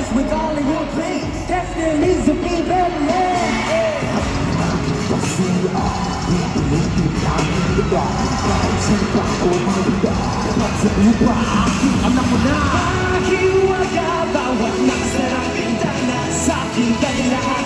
dance with all of your dreams. Destiny to be better. Alam mo na, mahiwaga bawat nasarang bintana sa aking kailangan.